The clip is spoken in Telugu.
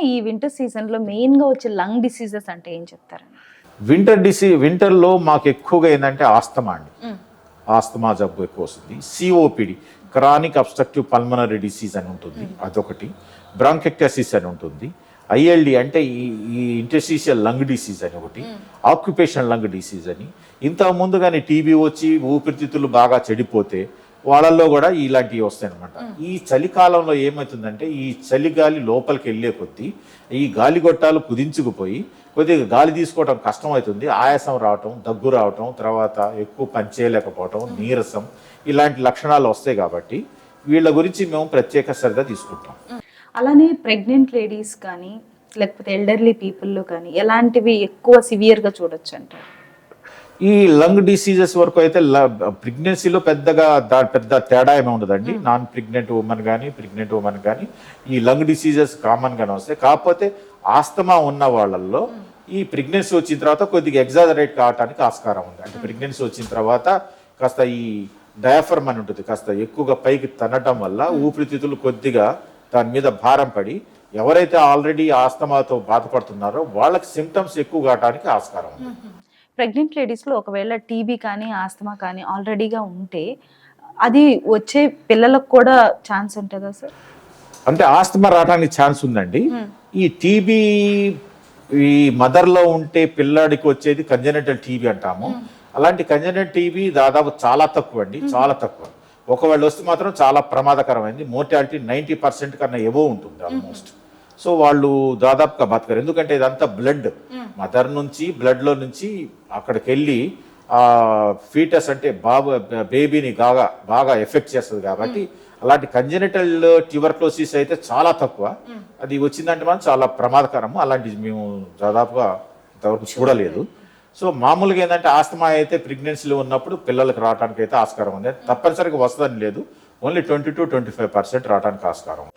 ఈ వింటర్ సీజన్లో మెయిన్గా వచ్చే లంగ్ డిసీజెస్ అంటే ఏం చెప్తారండి? వింటర్లో మాకు ఎక్కువగా ఏంటంటే ఆస్తమా అండి. ఆస్తమా జబ్బు ఎక్కువ వస్తుంది. COPD, chronic obstructive pulmonary disease అని ఉంటుంది, అదొకటి. బ్రాంకెక్టసిస్ అని ఉంటుంది. ఐఎల్డి అంటే ఈ ఇంటర్స్టిషియల్ లంగ్ డిసీజ్ అని ఒకటి. ఆక్యుపేషనల్ లంగ్ డిసీజ్ అని. ఇంత ముందు కానీ టీబీ వచ్చి ఊపిరితిత్తులు బాగా చెడిపోతే వాళ్ళల్లో కూడా ఇలాంటివి వస్తాయి అనమాట. ఈ చలికాలంలో ఏమవుతుందంటే ఈ చలిగాలి లోపలికి వెళ్ళే కొద్దీ ఈ గాలిగొట్టాలు కుదించుకుపోయి కొద్దిగా గాలి తీసుకోవడం కష్టమవుతుంది. ఆయాసం రావటం, దగ్గు రావటం, తర్వాత ఎక్కువ పని చేయలేకపోవటం, నీరసం, ఇలాంటి లక్షణాలు వస్తాయి. కాబట్టి వీళ్ళ గురించి మేము ప్రత్యేక శ్రద్ధ తీసుకుంటాం. అలానే ప్రెగ్నెంట్ లేడీస్ కానీ లేకపోతే ఎల్డర్లీ పీపుల్లో కానీ ఎలాంటివి ఎక్కువ సివియర్గా చూడొచ్చు అంటారు? ఈ లంగ్ డిసీజెస్ వరకు అయితే ప్రెగ్నెన్సీలో పెద్ద తేడా ఏమి ఉండదండి. నాన్ ప్రెగ్నెంట్ ఉమెన్ కానీ ప్రెగ్నెంట్ ఉమెన్ కానీ ఈ లంగ్ డిసీజెస్ కామన్గానే వస్తాయి. కాకపోతే ఆస్తమా ఉన్న వాళ్ళల్లో ఈ ప్రెగ్నెన్సీ వచ్చిన తర్వాత కొద్దిగా ఎగ్జాజరేట్ కావడానికి ఆస్కారం ఉంది. అంటే ప్రెగ్నెన్సీ వచ్చిన తర్వాత కాస్త ఈ డయాఫర్మ్ అని ఉంటుంది, కాస్త ఎక్కువగా పైకి తన్నటం వల్ల ఊపిరితిత్తులు కొద్దిగా దాని మీద భారం పడి ఎవరైతే ఆల్రెడీ ఆస్తమాతో బాధపడుతున్నారో వాళ్ళకి సిమ్టమ్స్ ఎక్కువ కావడానికి ఆస్కారం ఉంది. ప్రెగ్నెంట్ లేడీస్లో ఒకవేళ టీబీ కానీ ఆస్తమా కానీ ఆల్రెడీగా ఉంటే అది వచ్చే పిల్లలకు కూడా ఛాన్స్ ఉంటుందా సార్? అంటే ఆస్తమా రావడానికి ఛాన్స్ ఉందండి. ఈ టీబీ ఈ మదర్లో ఉంటే పిల్లాడికి వచ్చేది కంజెనిటల్ టీబీ అంటాము. అలాంటి కంజెనిటల్ టీబీ దాదాపు చాలా తక్కువ అండి, చాలా తక్కువ. ఒకవేళ వస్తే మాత్రం చాలా ప్రమాదకరమైంది. మోర్టాలిటీ 90% కన్నా ఎబో ఉంటుంది ఆల్మోస్ట్. సో వాళ్ళు దాదాపుగా బతకరు. ఎందుకంటే ఇదంతా బ్లడ్, మదర్ నుంచి బ్లడ్లో నుంచి అక్కడికి వెళ్ళి ఫీటస్ అంటే బేబీని బాగా ఎఫెక్ట్ చేస్తుంది. కాబట్టి అలాంటి కంజెనిటల్ ట్యూబర్క్లోసిస్ అయితే చాలా తక్కువ. అది వచ్చిందంటే మనం చాలా ప్రమాదకరము. అలాంటిది మేము దాదాపుగా ఇంతవరకు చూడలేదు. సో మామూలుగా ఏంటంటే ఆస్తమా అయితే ప్రెగ్నెన్సీలో ఉన్నప్పుడు పిల్లలకు రావడానికి అయితే ఆస్కారం ఉంది. తప్పనిసరిగా వస్తుందని లేదు, ఓన్లీ 20 to 25% రావడానికి ఆస్కారం.